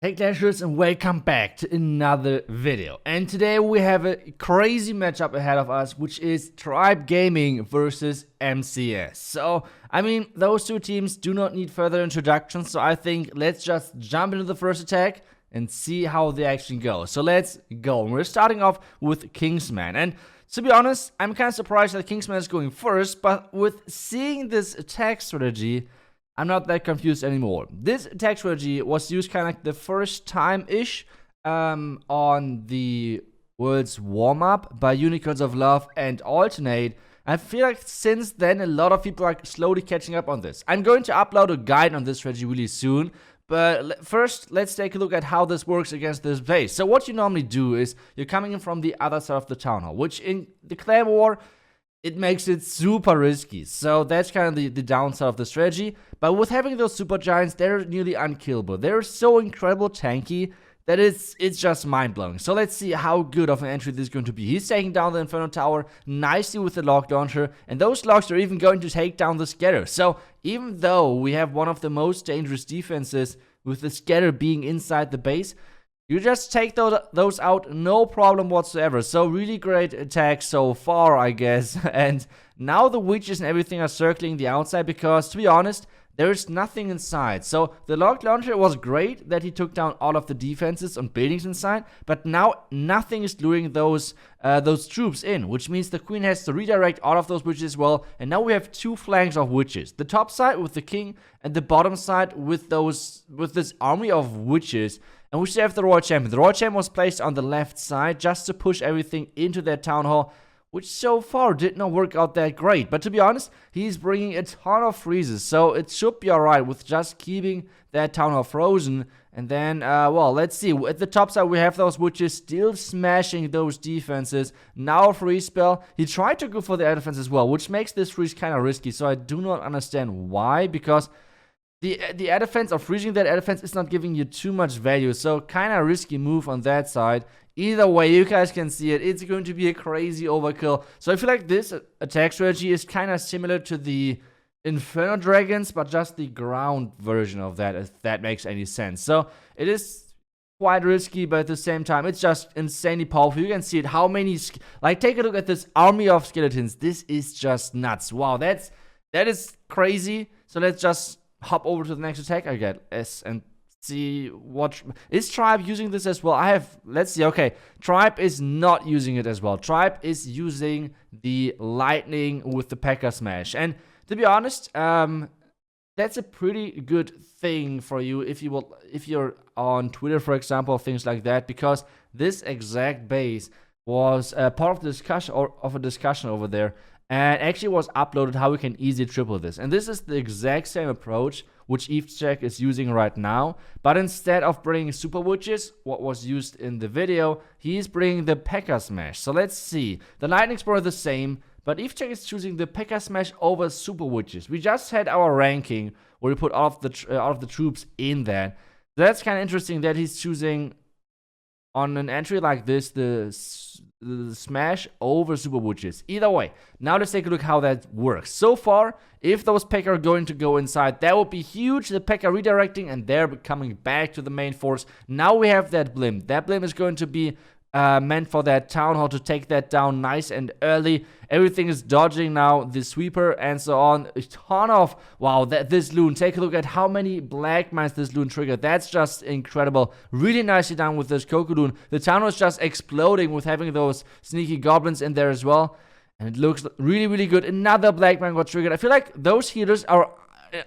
Hey Clashers, and welcome back to another video. And today we have a crazy matchup ahead of us, which is Tribe Gaming versus MCES. So, those two teams do not need further introduction, so I think let's just jump into the first attack and see how the action goes. So let's go. We're starting off with Kingsman. And to be honest, I'm kind of surprised that Kingsman is going first, but with seeing this attack strategy, I'm not that confused anymore. This attack strategy was used kind of like the first time-ish on the World's Warm-Up by Unicorns of Love and Alternate. I feel like since then, a lot of people are slowly catching up on this. I'm going to upload a guide on this strategy really soon, but first, let's take a look at how this works against this base. So what you normally do is, you're coming in from the other side of the Town Hall, which in the Clan War, it makes it super risky. So that's kind of the downside of the strategy. But with having those super giants, they're nearly unkillable. They're so incredible tanky that it's just mind-blowing. So let's see how good of an entry this is going to be. He's taking down the Inferno Tower nicely with the log launcher, and those logs are even going to take down the scatter. So even though we have one of the most dangerous defenses with the scatter being inside the base, you just take those out, no problem whatsoever. So really great attack so far, I guess. And now the witches and everything are circling the outside because, to be honest, there is nothing inside. So the log launcher was great that he took down all of the defenses on buildings inside, but now nothing is luring those troops in, which means the queen has to redirect all of those witches as well. And now we have two flanks of witches: the top side with the king, and the bottom side with this army of witches. And we still have the Royal Champion. The Royal Champion was placed on the left side just to push everything into their town hall, which so far did not work out that great. But to be honest, he's bringing a ton of freezes, so it should be alright with just keeping that town hall frozen. And then, well, let's see. At the top side, we have those witches still smashing those defenses. Now a freeze spell. He tried to go for the air defense as well, which makes this freeze kind of risky. So I do not understand why, because the air defense, or freezing that air defense, is not giving you too much value. So kind of risky move on that side. Either way, you guys can see it. It's going to be a crazy overkill. So I feel like this attack strategy is kind of similar to the Inferno Dragons, but just the ground version of that, if that makes any sense. So it is quite risky, but at the same time, it's just insanely powerful. You can see it. How many, like, take a look at this army of skeletons. This is just nuts. Wow, that is crazy. So let's just hop over to the next attack, I guess, and see what is Tribe using this as well. Let's see. Okay, Tribe is not using it as well. Tribe is using the lightning with the P.E.K.K.A. smash, and to be honest, that's a pretty good thing for you if you're on Twitter, for example, things like that, because this exact base was part of the discussion, or of a discussion over there, and actually was uploaded how we can easily triple this. And this is the exact same approach which Cech is using right now, but instead of bringing super witches, what was used in the video, he's bringing the P.E.K.K.A. smash. So let's see. The lightning spore are the same, but Cech is choosing the P.E.K.K.A. smash over super witches. We just had our ranking where we put all of the troops in there. That's kind of interesting that he's choosing on an entry like this the smash over super witches. Either way, now let's take a look how that works. So far, if those P.E.K.K.A. are going to go inside, that would be huge. The P.E.K.K.A. redirecting, and they're coming back to the main force. Now we have that blimp. That blimp is going to be meant for that town hall to take that down nice and early. Everything is dodging now, the sweeper and so on. A ton of, wow, this loon, take a look at how many black mines this loon triggered. That's just incredible. Really nicely done with this Coco loon. The town was just exploding with having those sneaky goblins in there as well, and it looks really, really good. Another black mine got triggered. I feel like those healers are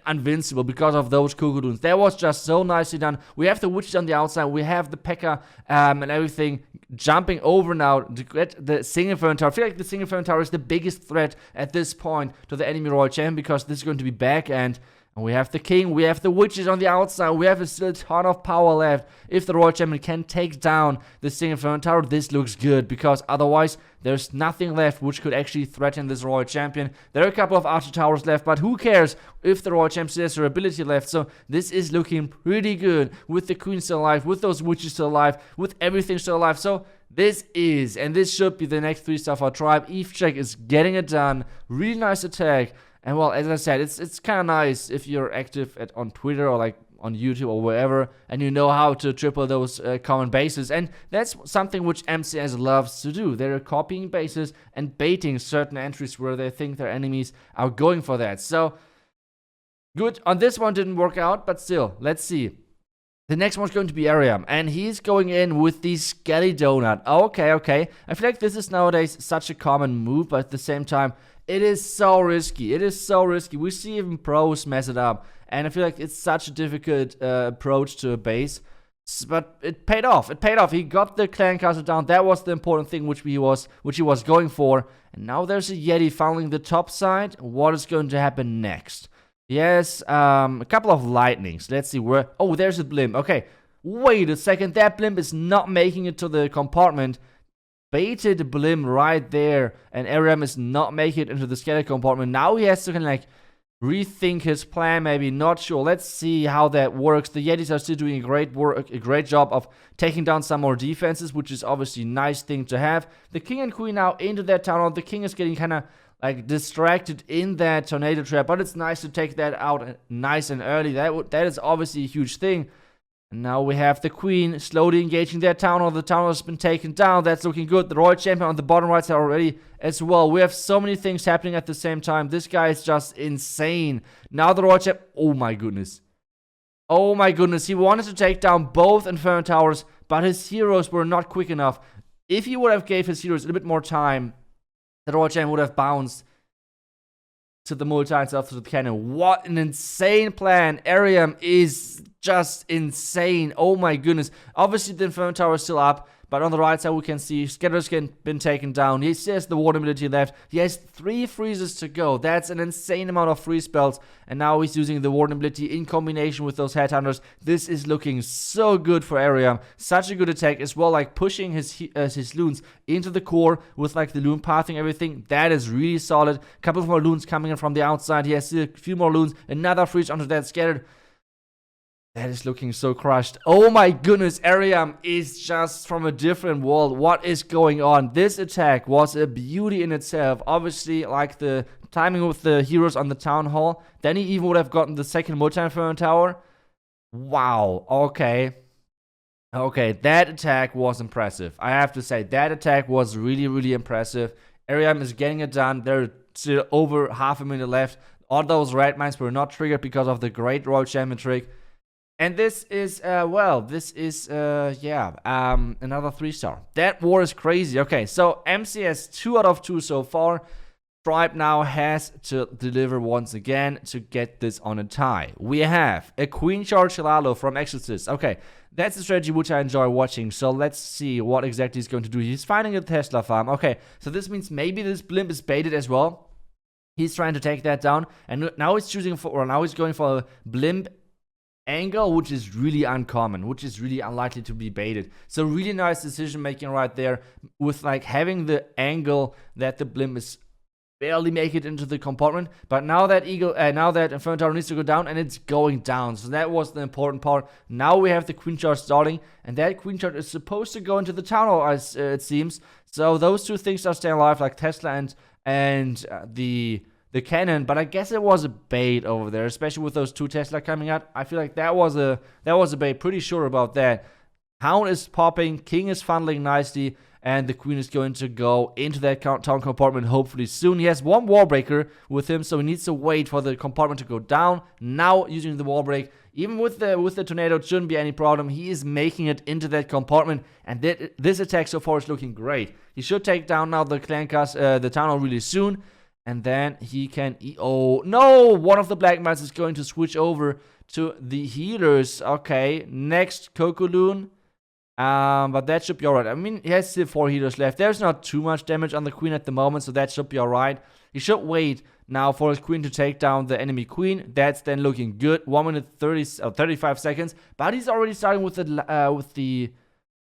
invincible because of those Kukuduns. That was just so nicely done. We have the witches on the outside. We have the P.E.K.K.A. And everything jumping over now to get the single Inferno Tower. I feel like the single Inferno Tower is the biggest threat at this point to the enemy Royal Champion, because this is going to be back end. And we have the king, we have the witches on the outside, we have still a ton of power left. If the Royal Champion can take down the single Inferno Tower, this looks good, because otherwise there's nothing left which could actually threaten this Royal Champion. There are a couple of Archer Towers left, but who cares if the Royal Champion still has their ability left. So this is looking pretty good, with the queen still alive, with those witches still alive, with everything still alive. So this should be the next 3-star for Tribe. Cech is getting it done. Really nice attack. And well, as I said, it's kind of nice if you're active on Twitter or like on YouTube or wherever, and you know how to triple those common bases. And that's something which MCES loves to do. They're copying bases and baiting certain entries where they think their enemies are going for that. So good. On this one didn't work out, but still, let's see. The next one's going to be Eryam, and he's going in with the Skelly Donut. Okay. I feel like this is nowadays such a common move, but at the same time, it is so risky. We see even pros mess it up, and I feel like it's such a difficult approach to a base. But it paid off. He got the clan castle down. That was the important thing which he was going for. And now there's a Yeti funneling the top side. What is going to happen next? Yes, a couple of lightnings. Let's see where... Oh, there's a blimp. Okay, wait a second. That blimp is not making it to the compartment. Baited blimp right there. And Eryam is not making it into the skeleton compartment. Now he has to kind of like rethink his plan, maybe. Not sure. Let's see how that works. The Yetis are still doing a great job of taking down some more defenses, which is obviously a nice thing to have. The king and queen now into that town hall. The king is getting kind of like distracted in that tornado trap, but it's nice to take that out nice and early. That is obviously a huge thing. And now we have the queen slowly engaging that town hall. The town hall has been taken down. That's looking good. The royal champion on the bottom right side already as well. We have so many things happening at the same time. This guy is just insane. Now the royal champion. Oh my goodness. He wanted to take down both Inferno Towers, but his heroes were not quick enough. If he would have gave his heroes a little bit more time, the royal champion would have bounced to the multi itself to the cannon. What an insane plan. Eryam is just insane. Oh my goodness. Obviously the Inferno Tower is still up, but on the right side we can see Scatter's been taken down. He still has the water ability left. He has 3 freezes to go. That's an insane amount of freeze spells. And now he's using the warden ability in combination with those headhunters. This is looking so good for Eryam. Such a good attack as well, like pushing his loons into the core with like the loon pathing everything. That is really solid. Couple of more loons coming in from the outside. He has still a few more loons. Another freeze onto that scattered. That is looking so crushed. Oh my goodness, Eryam is just from a different world. What is going on? This attack was a beauty in itself. Obviously, like the timing with the heroes on the town hall. Then he even would have gotten the second multi-inferno tower. Wow, okay. Okay, that attack was impressive. I have to say, that attack was really, really impressive. Eryam is getting it done. There are still over half a minute left. All those red mines were not triggered because of the great royal champion trick. And this is, another 3-star. That war is crazy. Okay, so MCES 2 out of 2 so far. Tribe now has to deliver once again to get this on a tie. We have a Queen Charge Lalo from Excosist. Okay, that's a strategy which I enjoy watching. So let's see what exactly he's going to do. He's finding a Tesla farm. Okay, so this means maybe this blimp is baited as well. He's trying to take that down. And now he's going for a blimp angle, which is really uncommon, which is really unlikely to be baited. So really nice decision making right there with like having the angle that the blimp is barely make it into the compartment. But now that Inferno Tower needs to go down, and it's going down. So that was the important part. Now we have the Queen Charge starting, and that Queen Charge is supposed to go into the town hall, as it seems. So those two things are staying alive, like Tesla and the cannon, but I guess it was a bait over there, especially with those 2 Tesla coming out. I feel like that was a bait. Pretty sure about that. Hound is popping, King is funneling nicely, and the Queen is going to go into that town compartment hopefully soon. He has 1 wall breaker with him, so he needs to wait for the compartment to go down. Now using the wall break, even with the tornado, it shouldn't be any problem. He is making it into that compartment, and this attack so far is looking great. He should take down now the the town hall really soon. And then he can... Oh, no! One of the black mines is going to switch over to the healers. Okay, next Kokoloon. But that should be alright. I mean, he has still 4 healers left. There's not too much damage on the queen at the moment, so that should be alright. He should wait now for his queen to take down the enemy queen. That's then looking good. 1 minute 35 seconds. But he's already starting with the...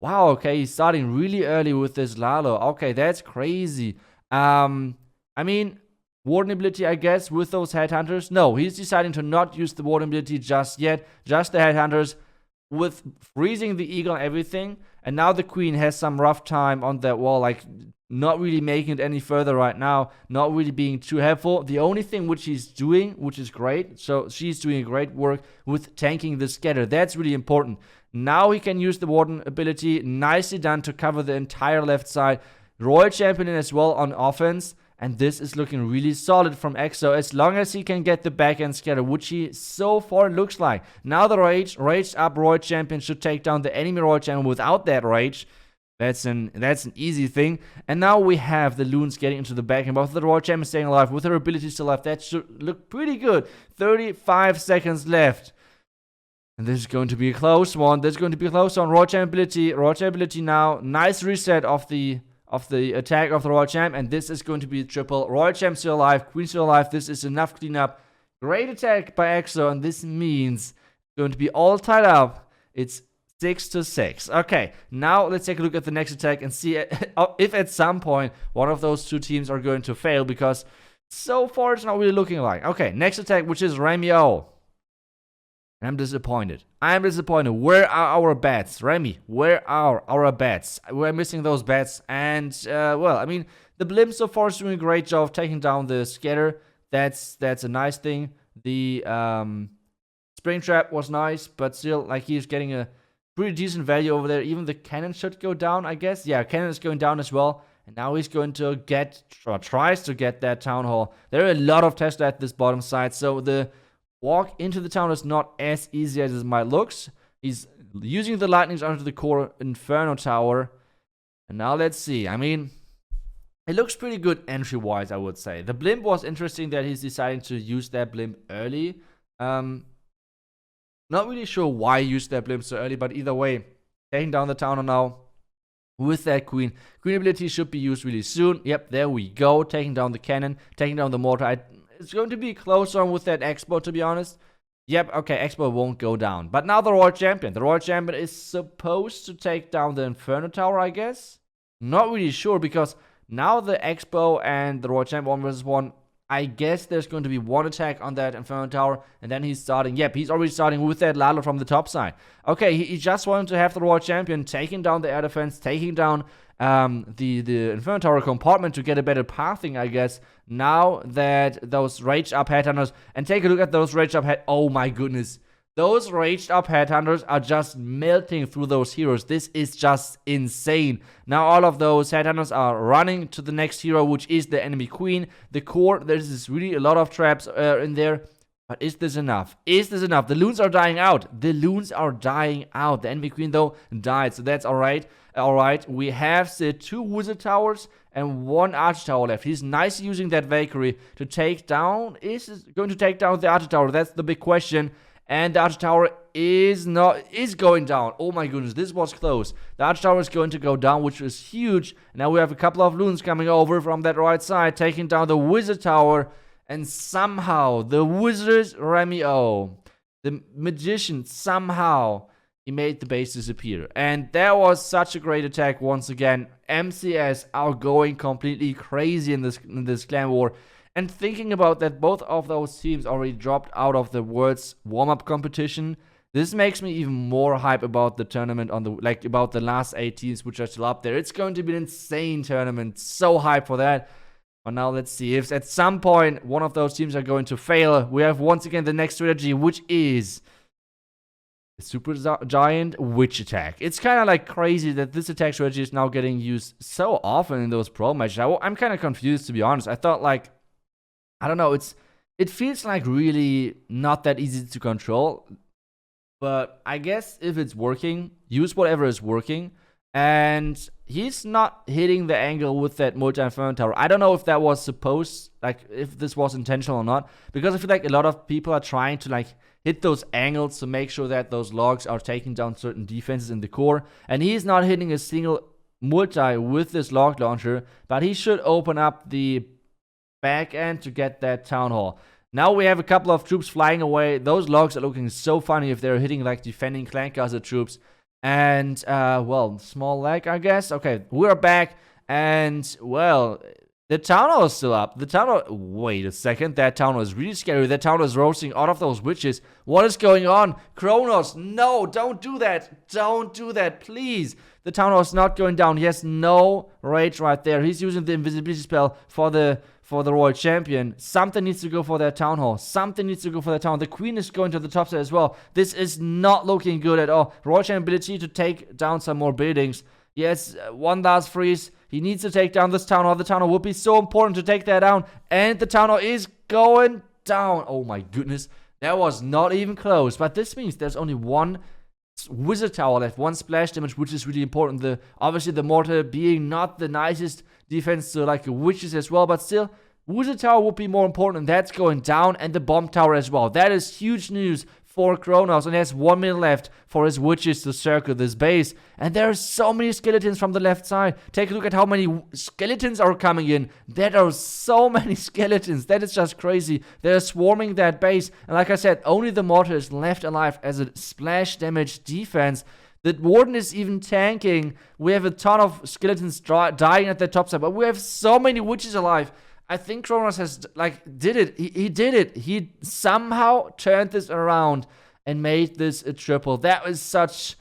Wow, okay, he's starting really early with this Lalo. Okay, that's crazy. I mean... Warden ability, I guess, with those headhunters. No, he's deciding to not use the warden ability just yet. Just the headhunters with freezing the eagle and everything. And now the queen has some rough time on that wall, like not really making it any further right now, not really being too helpful. The only thing which she's doing, which is great, so she's doing great work with tanking the scatter. That's really important. Now he can use the Warden ability. Nicely done to cover the entire left side. Royal Champion as well on offense. And this is looking really solid from Exo, as long as he can get the backhand scatter, which he so far looks like. Now the Raged up Royal Champion should take down the enemy Royal Champion without that Rage. That's an easy thing. And now we have the Loons getting into the backhand, but the Royal Champion staying alive with her ability still left. That should look pretty good. 35 seconds left. And this is going to be a close one. This is going to be a close one. Royal Champion ability now. Nice reset of the attack of the Royal Champ, and this is going to be a triple. Royal Champ still alive, Queen still alive. This is enough cleanup. Great attack by Exo, and this means it's going to be all tied up. It's 6-6. Okay, now let's take a look at the next attack and see if at some point one of those two teams are going to fail, because so far it's not really looking like. Okay, next attack, which is Remy O. I'm disappointed. Where are our bats? Remy, where are our bats? We're missing those bats. And, well, I mean, the blimp so far is doing a great job of taking down the scatter. That's a nice thing. The spring trap was nice, but still, like, he's getting a pretty decent value over there. Even the cannon should go down, I guess. Yeah, cannon is going down as well. And now he's going to get, or tries to get that town hall. There are a lot of Tesla at this bottom side, so the walk into the town is not as easy as it might look. He's using the lightnings onto the core Inferno Tower. And now let's see. I mean, it looks pretty good entry-wise, I would say. The blimp was interesting that he's deciding to use that blimp early. Not really sure why he used that blimp so early, but either way, taking down the town now with that queen. Queen ability should be used really soon. Yep, there we go. Taking down the cannon, taking down the mortar. It's going to be a close one with that Expo, to be honest. Yep, okay, Expo won't go down. But now the Royal Champion. The Royal Champion is supposed to take down the Inferno Tower, I guess. Not really sure, because now the Expo and the Royal Champion 1 versus 1, I guess there's going to be one attack on that Inferno Tower, and then he's starting. Yep, he's already starting with that Lalo from the top side. Okay, he just wanted to have the Royal Champion taking down the air defense, taking down the Inferno Tower compartment to get a better pathing, I guess. Now that those raged up headhunters, and take a look at those raged up oh my goodness, those raged up headhunters are just melting through those heroes. This is just insane. Now all of those headhunters are running to the next hero, which is the enemy queen. The core, there's really a lot of traps in there. But is this enough? Is this enough? The loons are dying out. The enemy queen, though, died. So that's alright. Alright, we have the 2 wizard towers and 1 archer tower left. He's nicely using that Valkyrie to take down. Is going to take down the archer tower? That's the big question. And the archer tower is going down. Oh my goodness, this was close. The archer tower is going to go down, which is huge. Now we have a couple of loons coming over from that right side, taking down the wizard tower. And somehow, the wizard Remy O, the magician, somehow, he made the base disappear. And that was such a great attack once again. MCES are going completely crazy in this clan war. And thinking about that, both of those teams already dropped out of the World's warm-up competition. This makes me even more hype about the tournament about the last 8 teams which are still up there. It's going to be an insane tournament. So hyped for that. But now let's see if at some point one of those teams are going to fail. We have once again the next strategy, which is the Super Giant Witch Attack. It's kind of like crazy that this attack strategy is now getting used so often in those pro matches. I'm kind of confused, to be honest. I thought, like, I don't know, it feels like really not that easy to control. But I guess if it's working, use whatever is working. And he's not hitting the angle with that multi-inferno tower. I don't know if that was supposed, like, if this was intentional or not. Because I feel like a lot of people are trying to, like, hit those angles to make sure that those logs are taking down certain defenses in the core. And he's not hitting a single multi with this log launcher. But he should open up the back end to get that town hall. Now we have a couple of troops flying away. Those logs are looking so funny if they're hitting, like, defending clan castle troops. And, well, small lag, I guess. Okay, we're back. And, well, The town hall is still up. The town hall. Wait a second. That town hall is really scary. That town hall is roasting out of those witches. What is going on? Cronos, no, don't do that. Don't do that, please. The town hall is not going down. He has no rage right there. He's using the invisibility spell for the royal champion. Something needs to go for that town hall. Something needs to go for that town hall. The queen is going to the top side as well. This is not looking good at all. Royal champion ability to take down some more buildings. Yes, one last freeze. He needs to take down this town hall. The town hall would be so important to take that down. And the town hall is going down. Oh my goodness. That was not even close. But this means there's only one wizard tower left. One splash damage, which is really important. Obviously, the mortar being not the nicest defense to like witches as well. But still, wizard tower would be more important. And that's going down. And the bomb tower as well. That is huge news for Cronos, and he has 1 minute left for his witches to circle this base. And there are so many skeletons from the left side. Take a look at how many skeletons are coming in. There are so many skeletons. That is just crazy. They're swarming that base. And like I said, only the mortar is left alive as a splash damage defense. The warden is even tanking. We have a ton of skeletons dying at the top side, but we have so many witches alive. I think Cronos has, did it. He did it. He somehow turned this around and made this a triple. That was such...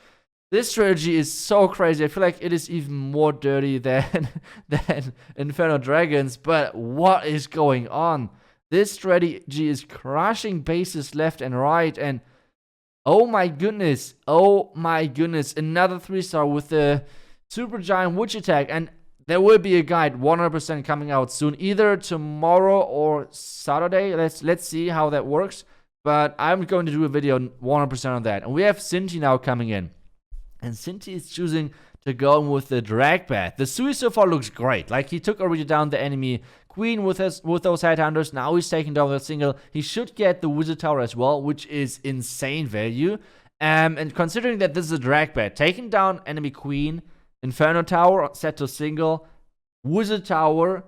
This strategy is so crazy. I feel like it is even more dirty than Inferno Dragons. But what is going on? This strategy is crushing bases left and right. And oh my goodness. Oh my goodness. Another 3-star with the Super Giant Witch Attack. And there will be a guide 100% coming out soon, either tomorrow or Saturday. Let's see how that works. But I'm going to do a video 100% on that. And we have Synthe now coming in. And Synthe is choosing to go with the drag bat. The Sui so far looks great. Like, he took already down the enemy queen with those headhunters. Now he's taking down the single. He should get the wizard tower as well, which is insane value. And considering that this is a drag bat, taking down enemy queen, Inferno Tower set to single, Wizard Tower,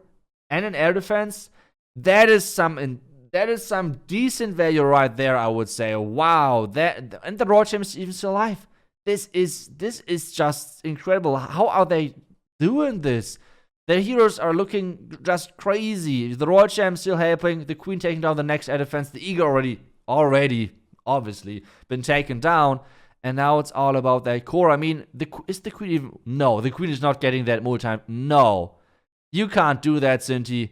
and an air defense. That is some decent value right there, I would say. Wow, and the Royal Champ is even still alive. This is just incredible. How are they doing this? Their heroes are looking just crazy. The Royal Champ still helping, the Queen taking down the next air defense. The Eagle already obviously been taken down. And now it's all about that core. I mean, is the Queen even... No, the Queen is not getting that multi-time. No. You can't do that, Synthe.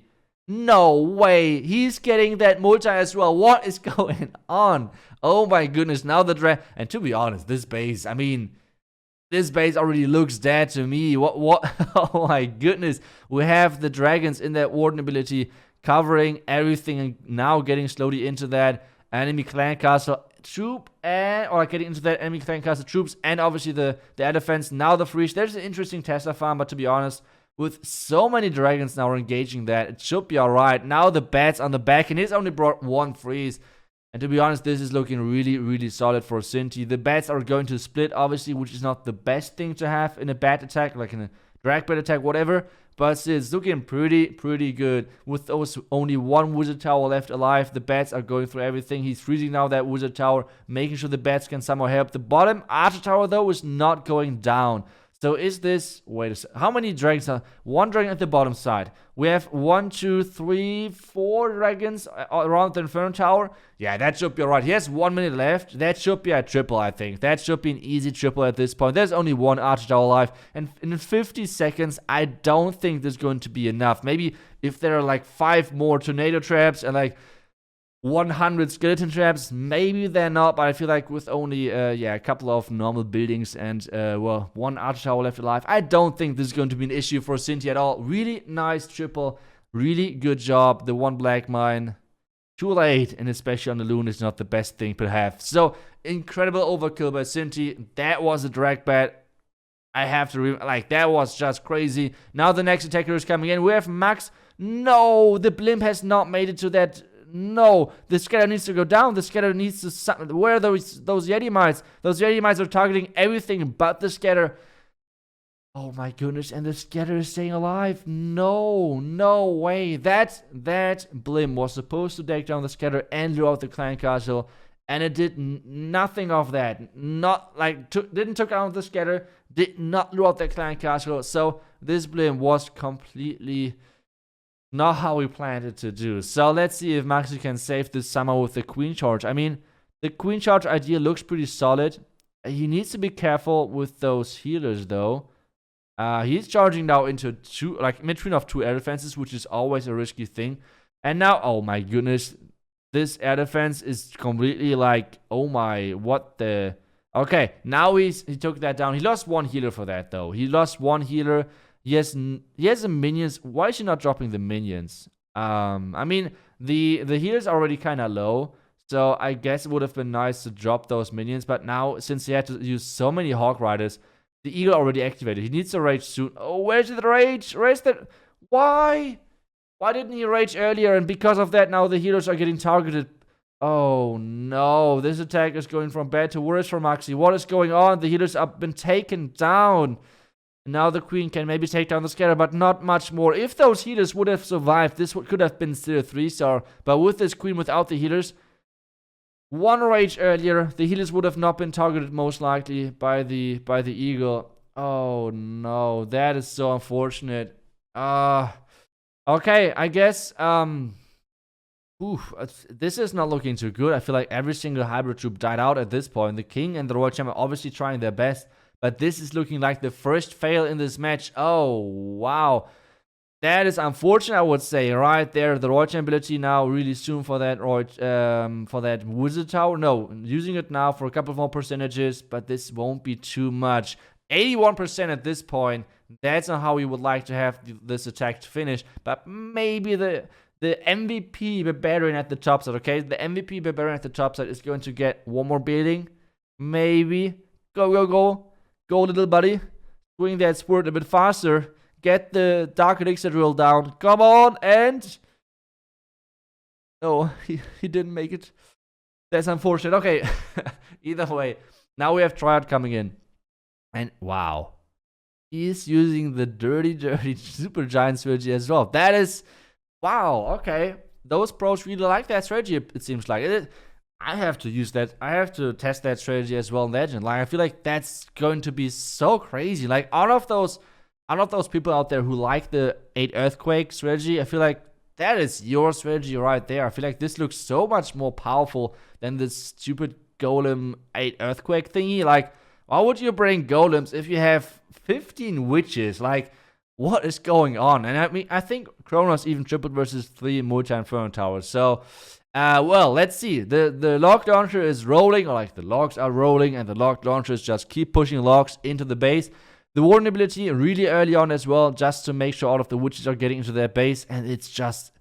No way. He's getting that multi as well. What is going on? Oh my goodness. Now the and to be honest, this base, I mean, this base already looks dead to me. What? Oh my goodness. We have the dragons in that warden ability covering everything and now getting slowly into that enemy clan castle troop or getting into that enemy clan castle troops and obviously the air defense. Now the freeze. There's an interesting Tesla farm, but to be honest, with so many dragons now engaging that, it should be alright. Now the bats on the back, and he's only brought one freeze. And to be honest, this is looking really, really solid for Synthe. The bats are going to split, obviously, which is not the best thing to have in a bat attack, like in a drag bat attack, whatever. But it's looking pretty good. With those only one wizard tower left alive, the bats are going through everything. He's freezing now that wizard tower, making sure the bats can somehow help. The bottom archer tower, though, is not going down. So is this... Wait a second. How many dragons are... One dragon at the bottom side. We have 1, 2, 3, 4 dragons around the Inferno Tower. Yeah, that should be alright. He has 1 minute left. That should be a triple, I think. That should be an easy triple at this point. There's only one Archer Tower alive. And in 50 seconds, I don't think there's going to be enough. Maybe if there are like 5 more tornado traps and like 100 skeleton traps, maybe they're not, but I feel like with only a couple of normal buildings and one archer tower left alive, I don't think this is going to be an issue for Synthe at all. Really nice triple, really good job. The one black mine, too late, and especially on the loon is not the best thing to have. So incredible overkill by Synthe. That was a drag bat. I have to that was just crazy. Now the next attacker is coming in. We have Max. No, the blimp has not made it to that. No, the scatter needs to go down. The scatter needs to... Where are those Yeti mites? Those Yeti mites are targeting everything but the scatter. Oh my goodness, and the scatter is staying alive. No way. That blimp was supposed to take down the scatter and lure out the clan castle, and it did nothing of that. Didn't took out the scatter, did not lure out the clan castle. So this blimp was completely not how we planned it to do. So let's see if Maxi can save this somehow with the queen charge. I mean, the queen charge idea looks pretty solid. He needs to be careful with those healers though. He's charging now into mid-between of 2 air defenses, which is always a risky thing. And now, oh my goodness, this air defense is completely like, oh my, what the... Okay, now he took that down. He lost 1 healer for that though. He lost 1 healer. He has the minions. Why is he not dropping the minions? I mean, the healer's already kind of low. So I guess it would have been nice to drop those minions. But now, since he had to use so many Hawk Riders, the Eagle already activated. He needs to rage soon. Oh, where's the rage? Where's the... Why? Why didn't he rage earlier? And because of that, now the healers are getting targeted. Oh, no. This attack is going from bad to worse for Maxi. What is going on? The healers have been taken down. Now the queen can maybe take down the scatter, but not much more. If those healers would have survived, this could have been still a 3-star. But with this queen without the healers... 1 rage earlier, the healers would have not been targeted most likely by the Eagle. Oh no, that is so unfortunate. Okay, I guess this is not looking too good. I feel like every single hybrid troop died out at this point. The king and the royal champ are obviously trying their best, but this is looking like the first fail in this match. Oh wow. That is unfortunate, I would say, right there. The Royal Champ ability now really soon for that Wizard Tower. No, using it now for a couple more percentages, but this won't be too much. 81% at this point. That's not how we would like to have this attack to finish. But maybe the MVP Barbarian at the top side, okay? The MVP Barbarian at the top side is going to get 1 more beating. Maybe. Go, little buddy. Swing that sword a bit faster. Get the Dark Elixir drill down. Come on, and... No, he didn't make it. That's unfortunate. Okay, either way. Now we have Tryhard coming in. And wow. He's using the dirty Super Giant strategy as well. That is... Wow, okay. Those pros really like that strategy, it seems like. I have to use that. I have to test that strategy as well in Legend. Like, I feel like that's going to be so crazy. Like, out of those people out there who like the 8 Earthquake strategy, I feel like that is your strategy right there. I feel like this looks so much more powerful than this stupid Golem 8 Earthquake thingy. Like, why would you bring Golems if you have 15 Witches? Like, what is going on? And I mean, I think Cronos even tripled versus 3 multi-inferno towers. So, well, let's see. The log launcher is rolling, or like the logs are rolling, and the log launchers just keep pushing logs into the base. The warden ability really early on as well, just to make sure all of the witches are getting into their base, and it's just,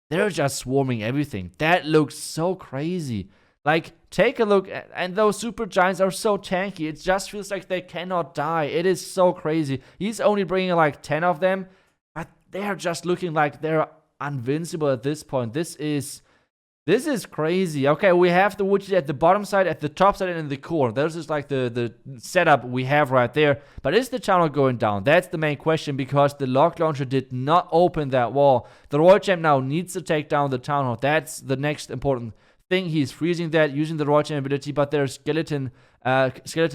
they're just swarming everything. That looks so crazy. Like, take a look, and those super giants are so tanky, it just feels like they cannot die. It is so crazy. He's only bringing like 10 of them, but they're just looking like they're invincible at this point. This is crazy. Okay, we have the witches at the bottom side, at the top side, and in the core. This is like the setup we have right there. But is the channel going down? That's the main question, because the log launcher did not open that wall. The royal champ now needs to take down the town hall. That's the next important thing. He's freezing that using the royal champ ability, but there's skeleton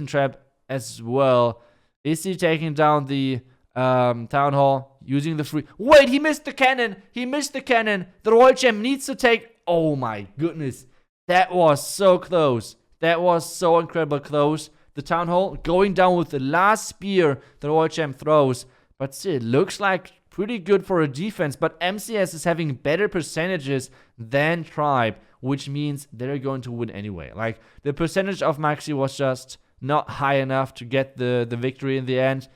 trap as well. Is he taking down the town hall using the free... Wait, he missed the cannon. The royal champ needs to take... Oh my goodness. That was so close. That was so incredible close. The town hall going down with the last spear the royal champ throws. But still, it looks like pretty good for a defense. But MCES is having better percentages than Tribe, which means they're going to win anyway. Like, the percentage of Maxi was just not high enough to get the victory in the end.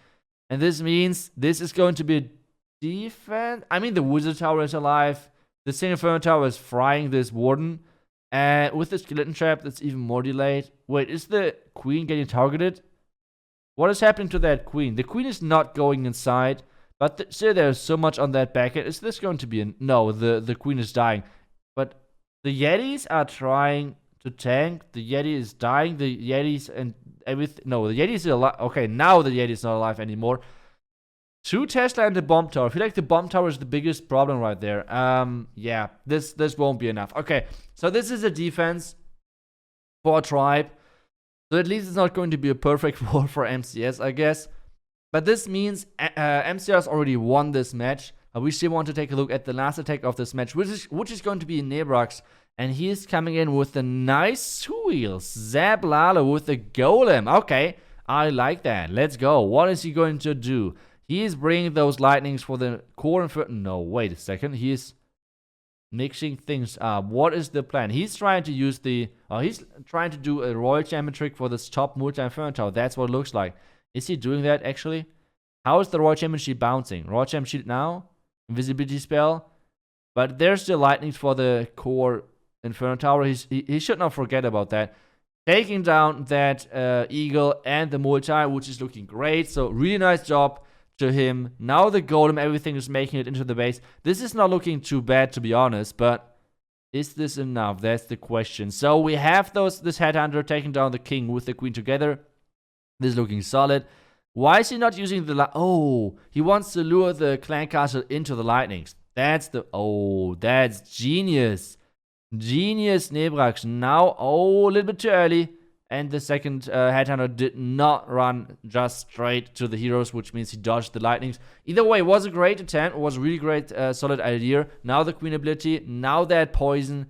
And this means this is going to be defense. I mean, the wizard tower is alive. The single inferno tower is frying this warden. And with the skeleton trap, that's even more delayed. Wait, is the queen getting targeted? What is happening to that queen? The queen is not going inside. But still, there's so much on that back end. Is this going to be a... No, the queen is dying. But the Yetis are trying to tank. The Yeti is dying. The Yetis and everything... No, the Yeti is alive. Okay, now the Yeti is not alive anymore. 2 Tesla and the bomb tower. I feel like the bomb tower is the biggest problem right there. Yeah, this won't be enough. Okay, so this is a defense for a tribe. So at least it's not going to be a perfect war for MCES, I guess. But this means MCES already won this match. we still want to take a look at the last attack of this match, which is going to be Nebrax. And he is coming in with a nice wheel. Zap Lalo with the golem. Okay, I like that. Let's go. What is he going to do? He is bringing those lightnings for the core and no, wait a second. He is mixing things up. What is the plan? He's trying to use the... he's trying to do a Royal Champion trick for this top multi-inferno tower. That's what it looks like. Is he doing that, actually? How is the Royal Champion shield bouncing? Royal Champion shield now? Invisibility spell? But there's the lightnings for the core Inferno Tower. He should not forget about that. Taking down that Eagle and the multi, which is looking great. So, really nice job to him. Now the golem, everything is making it into the base. This is not looking too bad, to be honest, but is this enough? That's the question. So we have this headhunter taking down the king with the queen together. This is looking solid. Why is he not using the he wants to lure the clan castle into the lightnings. That's that's genius. Genius, Nebrax. Now, a little bit too early. And the second headhunter did not run just straight to the heroes, which means he dodged the lightnings. Either way, it was a great attempt. It was a really great, solid idea. Now the queen ability, now that poison,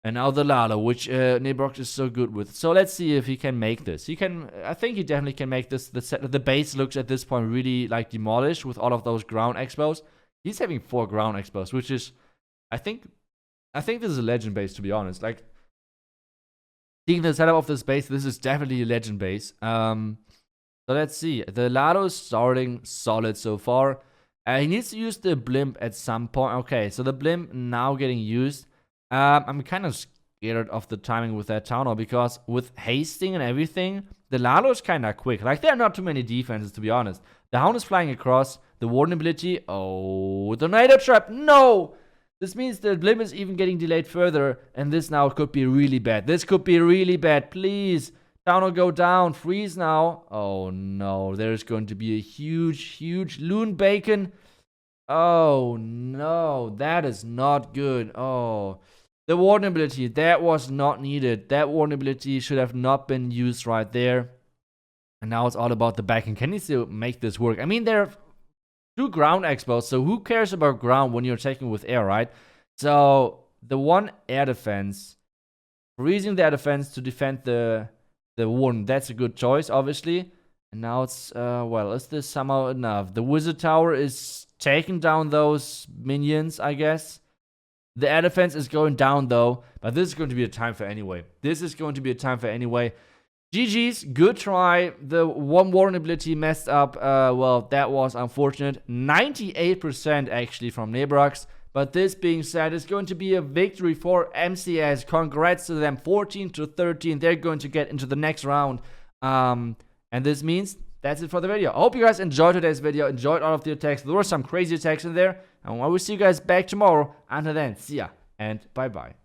and now the Lalo, which Nebrax is so good with. So let's see if he can make this. I think he definitely can make this. The base looks at this point really like demolished with all of those ground expos. He's having 4 ground expos, which is, I think this is a legend base, to be honest. Like, seeing the setup of this base, this is definitely a legend base. So let's see. The Lado is starting solid so far. He needs to use the blimp at some point. Okay, so the blimp now getting used. I'm kind of scared of the timing with that town hall, because with hasting and everything, the Lado is kind of quick. Like, there are not too many defenses, to be honest. The Hound is flying across. The Warden ability. Oh, Tornado Trap. No! This means the blimp is even getting delayed further, and this now could be really bad. This could be really bad. Please, town will go down. Freeze now. Oh no, there's going to be a huge loon bacon. Oh no, that is not good. Oh, the Warden ability, that was not needed. That Warden ability should have not been used right there. And now it's all about the backing. Can he still make this work? I mean, they're 2 ground expos, so who cares about ground when you're attacking with air, right? So the one air defense, freezing the air defense to defend the Warden, that's a good choice, obviously. And now it's, is this somehow enough? The Wizard Tower is taking down those minions, I guess. The air defense is going down, though, but this is going to be a time for anyway. GG's, good try. The one Warden ability messed up. Well, that was unfortunate. 98% actually from Nebrax. But this being said, it's going to be a victory for MCES. Congrats to them. 14-13. They're going to get into the next round. And this means that's it for the video. I hope you guys enjoyed today's video. Enjoyed all of the attacks. There were some crazy attacks in there. And I will see you guys back tomorrow. Until then, see ya and bye-bye.